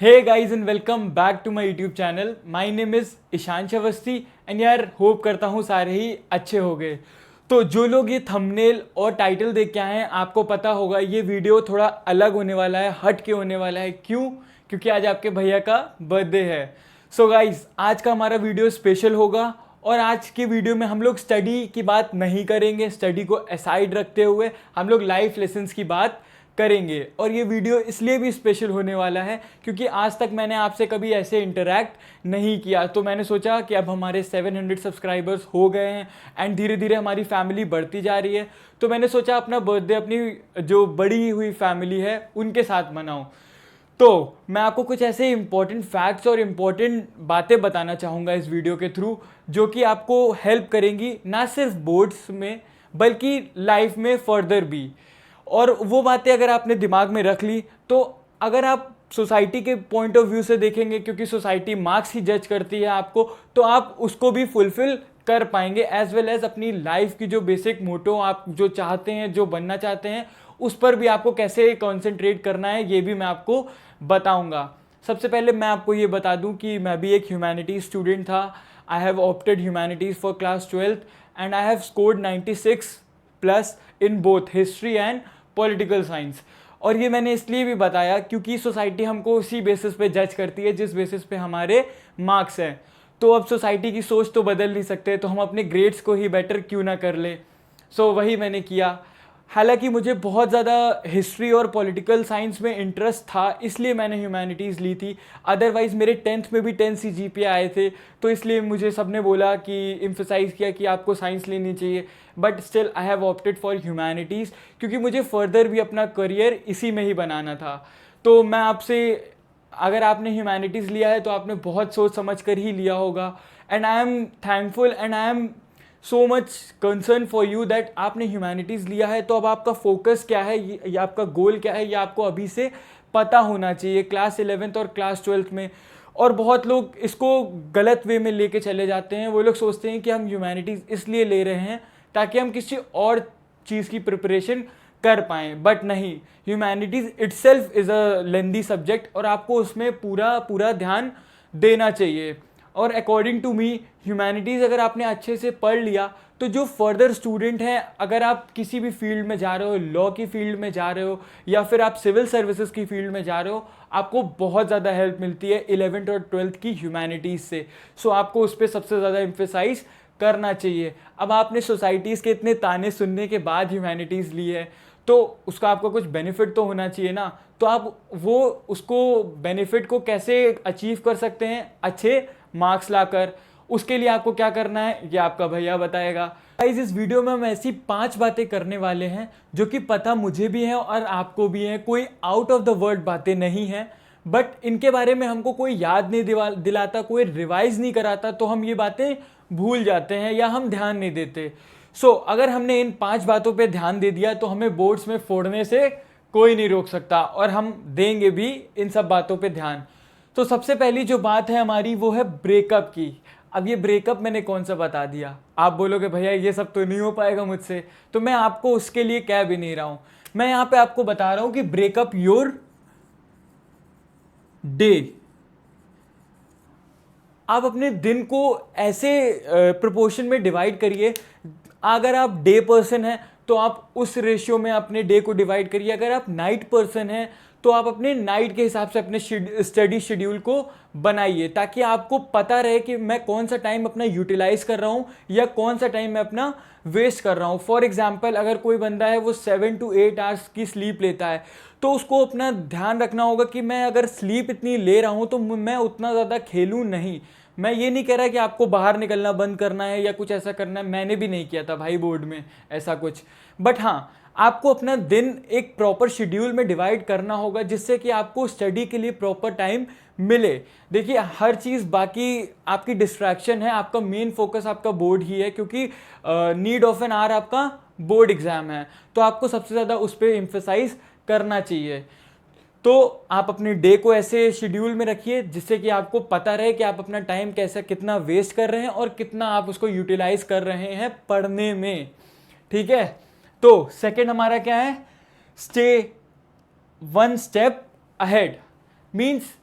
Hey guys and welcome back to my YouTube channel. My name is Ishansh Awasthi and यार hope करता हूँ सारे ही अच्छे हो गए। तो जो लोग ये थंबनेल और टाइटल देख के आए हैं आपको पता होगा ये वीडियो थोड़ा अलग होने वाला है, हट के होने वाला है। क्यों? क्योंकि आज आपके भैया का बर्थडे है। सो गाइज आज का हमारा वीडियो स्पेशल होगा और आज की वीडियो में हम लोग स्टडी की बात नहीं करेंगे। स्टडी को असाइड रखते हुए हम लोग लाइफ लेसन्स की बात करेंगे। और ये वीडियो इसलिए भी स्पेशल होने वाला है क्योंकि आज तक मैंने आपसे कभी ऐसे इंटरैक्ट नहीं किया। तो मैंने सोचा कि अब हमारे 700 सब्सक्राइबर्स हो गए हैं एंड धीरे धीरे हमारी फैमिली बढ़ती जा रही है। तो मैंने सोचा अपना बर्थडे अपनी जो बड़ी हुई फैमिली है उनके साथ मनाऊं। तो मैं आपको कुछ ऐसे इंपॉर्टेंट फैक्ट्स और इम्पॉर्टेंट बातें बताना चाहूँगा इस वीडियो के थ्रू, जो कि आपको हेल्प करेंगी ना सिर्फ बोर्ड्स में बल्कि लाइफ में फर्दर भी। और वो बातें अगर आपने दिमाग में रख ली तो अगर आप सोसाइटी के पॉइंट ऑफ व्यू से देखेंगे, क्योंकि सोसाइटी मार्क्स ही जज करती है आपको, तो आप उसको भी फुलफिल कर पाएंगे एज वेल एज अपनी लाइफ की जो बेसिक मोटो आप जो चाहते हैं, जो बनना चाहते हैं, उस पर भी आपको कैसे कॉन्सेंट्रेट करना है ये भी मैं आपको बताऊंगा। सबसे पहले मैं आपको ये बता दूं कि मैं भी एक ह्यूमैनिटीज स्टूडेंट था। I have opted humanities for class 12th and I have scored 96 plus in both history and political science. और ये मैंने इसलिए भी बताया क्योंकि सोसाइटी हमको उसी बेसिस पे जज करती है जिस बेसिस पे हमारे मार्क्स हैं। तो अब सोसाइटी की सोच तो बदल नहीं सकते, तो हम अपने ग्रेड्स को ही बेटर क्यों ना कर ले। सो वही मैंने किया। हालांकि मुझे बहुत ज़्यादा हिस्ट्री और पॉलिटिकल साइंस में इंटरेस्ट था, इसलिए मैंने ह्यूमैनिटीज़ ली थी। अदरवाइज़ मेरे 10th में भी 10 CGPA आए थे, तो इसलिए मुझे सबने बोला कि इम्फेसाइज़ किया कि आपको साइंस लेनी चाहिए। But still I have opted for humanities क्योंकि मुझे फर्दर भी अपना करियर इसी में ही बनाना था। तो मैं आपसे, अगर आपने ह्यूमैनिटीज़ लिया है तो आपने बहुत सोच समझ कर ही लिया होगा। And I am thankful and I am so much concern for you that आपने ह्यूमैनिटीज़ लिया है। तो अब आपका फोकस क्या है, ये आपका गोल क्या है, ये आपको अभी से पता होना चाहिए क्लास 11th और क्लास 12th में। और बहुत लोग इसको गलत वे में लेके चले जाते हैं। वो लोग सोचते हैं कि हम ह्यूमैनिटीज़ इसलिए ले रहे हैं ताकि हम किसी और चीज़ की प्रिपरेशन कर पाएँ, बट नहीं, humanities itself is a lengthy subject और आपको उसमें पूरा पूरा ध्यान देना चाहिए। और अकॉर्डिंग टू मी ह्यूमैनिटीज़ अगर आपने अच्छे से पढ़ लिया तो जो फर्दर स्टूडेंट हैं, अगर आप किसी भी फील्ड में जा रहे हो, लॉ की फील्ड में जा रहे हो या फिर आप सिविल सर्विसेज की फील्ड में जा रहे हो, आपको बहुत ज़्यादा हेल्प मिलती है 11th और 12th की ह्यूमैनिटीज़ से। सो आपको उस पर सबसे ज़्यादा एम्फेसाइज करना चाहिए। अब आपने सोसाइटीज़ के इतने ताने सुनने के बाद ह्यूमैनिटीज़ ली है तो उसका आपको कुछ बेनिफिट तो होना चाहिए ना। तो आप वो उसको बेनिफिट को कैसे अचीव कर सकते हैं अच्छे मार्क्स लाकर, उसके लिए आपको क्या करना है ये आपका भैया बताएगा। गाइस इस वीडियो में हम ऐसी 5 बातें करने वाले हैं जो कि पता मुझे भी है और आपको भी है। कोई आउट ऑफ द वर्ल्ड बातें नहीं हैं, बट इनके बारे में हमको कोई याद नहीं दिलाता, कोई रिवाइज नहीं कराता, तो हम ये बातें भूल जाते हैं या हम ध्यान नहीं देते। सो अगर हमने इन 5 बातों पे ध्यान दे दिया तो हमें बोर्ड्स में फोड़ने से कोई नहीं रोक सकता और हम देंगे भी इन सब बातों पे ध्यान। तो सबसे पहली जो बात है हमारी वो है ब्रेकअप की। अब ये ब्रेकअप मैंने कौन सा बता दिया, आप बोलोगे भैया ये सब तो नहीं हो पाएगा मुझसे, तो मैं आपको उसके लिए कह भी नहीं रहा हूं। मैं यहाँ पे आपको बता रहा हूं कि ब्रेकअप योर डे। आप अपने दिन को ऐसे प्रोपोर्शन में डिवाइड करिए। अगर आप डे पर्सन हैं तो आप उस रेशियो में अपने डे को डिवाइड करिए। अगर आप नाइट पर्सन हैं तो आप अपने नाइट के हिसाब से अपने स्टडी शेड्यूल को बनाइए, ताकि आपको पता रहे कि मैं कौन सा टाइम अपना यूटिलाइज कर रहा हूँ या कौन सा टाइम मैं अपना वेस्ट कर रहा हूँ। फॉर एग्जाम्पल अगर कोई बंदा है वो 7 to 8 आवर्स की स्लीप लेता है, तो उसको अपना ध्यान रखना होगा कि मैं अगर स्लीप इतनी ले रहा हूँ तो मैं उतना ज़्यादा खेलूँ नहीं। मैं ये नहीं कह रहा कि आपको बाहर निकलना बंद करना है या कुछ ऐसा करना है, मैंने भी नहीं किया था भाई बोर्ड में ऐसा कुछ। बट हाँ, आपको अपना दिन एक प्रॉपर शेड्यूल में डिवाइड करना होगा जिससे कि आपको स्टडी के लिए प्रॉपर टाइम मिले। देखिए हर चीज़ बाकी आपकी डिस्ट्रैक्शन है, आपका मेन फोकस आपका बोर्ड ही है, क्योंकि नीड ऑफ एन आवर आपका बोर्ड एग्जाम है, तो आपको सबसे ज़्यादा उस पर एम्फेसाइज करना चाहिए। तो आप अपने डे को ऐसे शेड्यूल में रखिए जिससे कि आपको पता रहे कि आप अपना टाइम कैसा कितना वेस्ट कर रहे हैं और कितना आप उसको यूटिलाइज कर रहे हैं पढ़ने में। ठीक है, तो सेकंड हमारा क्या है, stay one step ahead. Means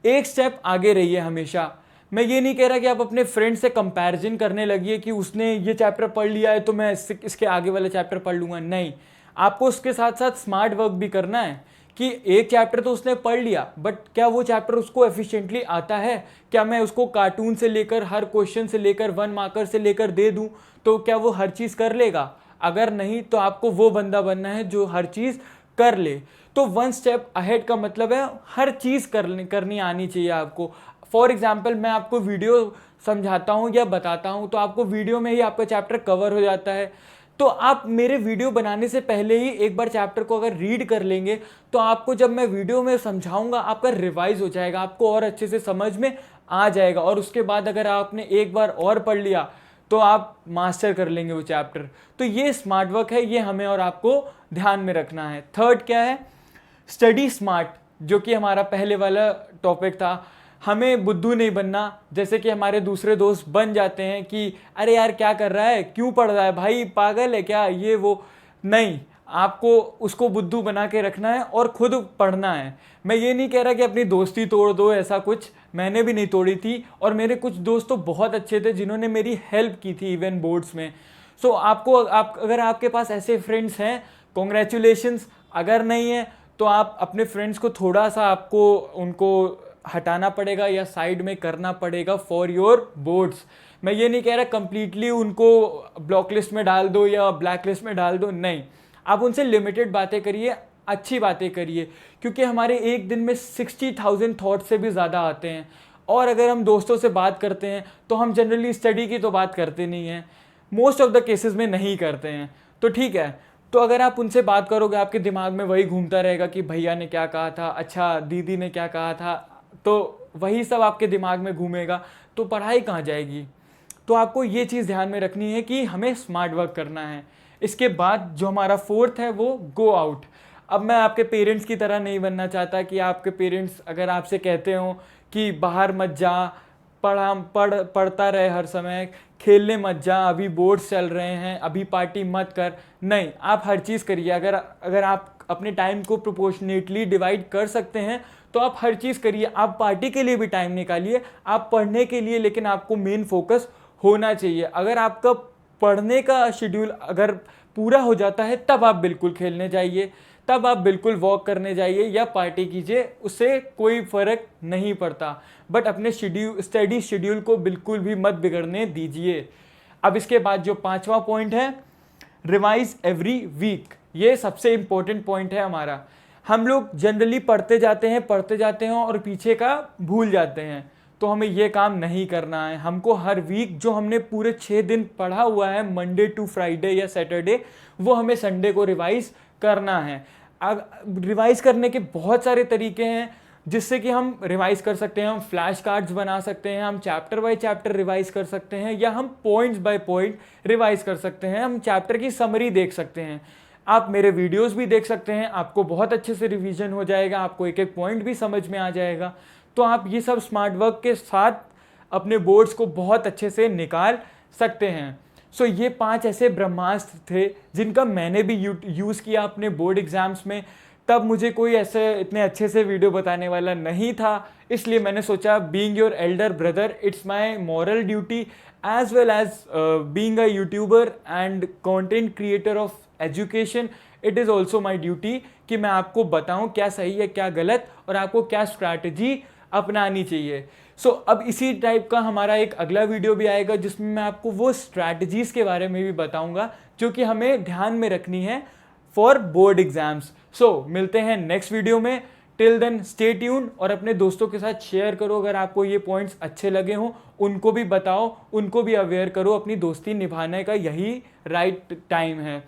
एक स्टेप आगे रहिए हमेशा। मैं ये नहीं कह रहा कि आप अपने फ्रेंड से कंपैरिजन करने लगिए कि उसने ये चैप्टर पढ़ लिया है तो मैं इसके आगे वाला चैप्टर पढ़ लूँगा। नहीं, आपको उसके साथ साथ स्मार्ट वर्क भी करना है कि एक चैप्टर तो उसने पढ़ लिया, बट क्या वो चैप्टर उसको एफिशिएंटली आता है? क्या मैं उसको कार्टून से लेकर हर क्वेश्चन से लेकर 1 मार्कर से लेकर दे दूं तो क्या वो हर चीज़ कर लेगा? अगर नहीं तो आपको वो बंदा बनना है जो हर चीज़ कर ले। तो 1 स्टेप अहेड का मतलब है हर चीज़ करनी आनी चाहिए आपको। फॉर एग्जाम्पल मैं आपको वीडियो समझाता हूँ या बताता हूँ तो आपको वीडियो में ही आपका चैप्टर कवर हो जाता है। तो आप मेरे वीडियो बनाने से पहले ही एक बार चैप्टर को अगर रीड कर लेंगे तो आपको जब मैं वीडियो में समझाऊंगा आपका रिवाइज हो जाएगा, आपको और अच्छे से समझ में आ जाएगा। और उसके बाद अगर आपने एक बार और पढ़ लिया तो आप मास्टर कर लेंगे वो चैप्टर। तो ये स्मार्ट वर्क है, ये हमें और आपको ध्यान में रखना है। थर्ड क्या है? स्टडी स्मार्ट, जो कि हमारा पहले वाला टॉपिक था। हमें बुद्धू नहीं बनना, जैसे कि हमारे दूसरे दोस्त बन जाते हैं कि अरे यार क्या कर रहा है, क्यों पढ़ रहा है भाई, पागल है क्या, ये वो। नहीं, आपको उसको बुद्धू बना के रखना है और खुद पढ़ना है। मैं ये नहीं कह रहा कि अपनी दोस्ती तोड़ दो, ऐसा कुछ मैंने भी नहीं तोड़ी थी। और मेरे कुछ दोस्त तो बहुत अच्छे थे जिन्होंने मेरी हेल्प की थी इवन बोर्ड्स में। सो अगर आपके पास ऐसे फ्रेंड्स हैं, कॉन्ग्रेचुलेशंस। अगर नहीं है तो आप अपने फ्रेंड्स को थोड़ा सा आपको उनको हटाना पड़ेगा या साइड में करना पड़ेगा फॉर योर बोर्ड्स। मैं ये नहीं कह रहा कंप्लीटली उनको ब्लॉक लिस्ट में डाल दो या ब्लैक लिस्ट में डाल दो, नहीं। आप उनसे लिमिटेड बातें करिए, अच्छी बातें करिए, क्योंकि हमारे एक दिन में 60,000 थॉट्स से भी ज़्यादा आते हैं। और अगर हम दोस्तों से बात करते हैं तो हम जनरली स्टडी की तो बात करते नहीं हैं, मोस्ट ऑफ द केसेस में नहीं करते हैं। तो ठीक है, तो अगर आप उनसे बात करोगे आपके दिमाग में वही घूमता रहेगा कि भैया ने क्या कहा था, अच्छा दीदी ने क्या कहा था, तो वही सब आपके दिमाग में घूमेगा, तो पढ़ाई कहाँ जाएगी। तो आपको ये चीज़ ध्यान में रखनी है कि हमें स्मार्ट वर्क करना है। इसके बाद जो हमारा फोर्थ है वो गो आउट। अब मैं आपके पेरेंट्स की तरह नहीं बनना चाहता कि आपके पेरेंट्स अगर आपसे कहते हो कि बाहर मत जा, पढ़ता रहे हर समय, खेलने मत जा, अभी बोर्ड्स चल रहे हैं, अभी पार्टी मत कर। नहीं, आप हर चीज़ करिए। अगर आप अपने टाइम को प्रोपोर्शनेटली डिवाइड कर सकते हैं तो आप हर चीज़ करिए। आप पार्टी के लिए भी टाइम निकालिए, आप पढ़ने के लिए, लेकिन आपको मेन फोकस होना चाहिए। अगर आपका पढ़ने का शेड्यूल अगर पूरा हो जाता है तब आप बिल्कुल खेलने जाइए, तब आप बिल्कुल वॉक करने जाइए या पार्टी कीजिए, उससे कोई फ़र्क नहीं पड़ता। बट अपने स्टडी शेड्यूल को बिल्कुल भी मत बिगड़ने दीजिए। अब इसके बाद जो 5वां पॉइंट है, रिवाइज एवरी वीक। ये सबसे इम्पोर्टेंट पॉइंट है हमारा। हम लोग जनरली पढ़ते जाते हैं और पीछे का भूल जाते हैं। तो हमें ये काम नहीं करना है। हमको हर वीक जो हमने पूरे 6 दिन पढ़ा हुआ है, मंडे टू फ्राइडे या सैटरडे, वो हमें संडे को रिवाइज करना है। अब रिवाइज करने के बहुत सारे तरीके हैं जिससे कि हम रिवाइज कर सकते हैं। हम फ्लैश कार्ड्स बना सकते हैं, हम चैप्टर बाय चैप्टर रिवाइज कर सकते हैं, या हम पॉइंट्स बाय पॉइंट रिवाइज कर सकते हैं। हम चैप्टर की समरी देख सकते हैं। आप मेरे वीडियोस भी देख सकते हैं, आपको बहुत अच्छे से रिवीजन हो जाएगा, आपको एक एक पॉइंट भी समझ में आ जाएगा। तो आप ये सब स्मार्ट वर्क के साथ अपने बोर्ड्स को बहुत अच्छे से निकाल सकते हैं। सो ये 5 ऐसे ब्रह्मास्त्र थे जिनका मैंने भी यूज़ किया अपने बोर्ड एग्जाम्स में। तब मुझे कोई ऐसे इतने अच्छे से वीडियो बताने वाला नहीं था, इसलिए मैंने सोचा being your elder brother, it's my moral duty as well as being a YouTuber and content creator of education, it is also my duty कि मैं आपको बताऊं क्या सही है क्या गलत और आपको क्या स्ट्रैटेजी अपनानी चाहिए। सो अब इसी टाइप का हमारा एक अगला वीडियो भी आएगा जिसमें मैं आपको वो स्ट्रैटेजीज़ के बारे में भी बताऊंगा जो कि हमें ध्यान में रखनी है फॉर बोर्ड एग्जाम्स। सो मिलते हैं नेक्स्ट वीडियो में। टिल देन स्टे ट्यून और अपने दोस्तों के साथ शेयर करो। अगर आपको ये पॉइंट्स अच्छे लगे हों उनको भी बताओ, उनको भी अवेयर करो। अपनी दोस्ती निभाने का यही राइट टाइम है।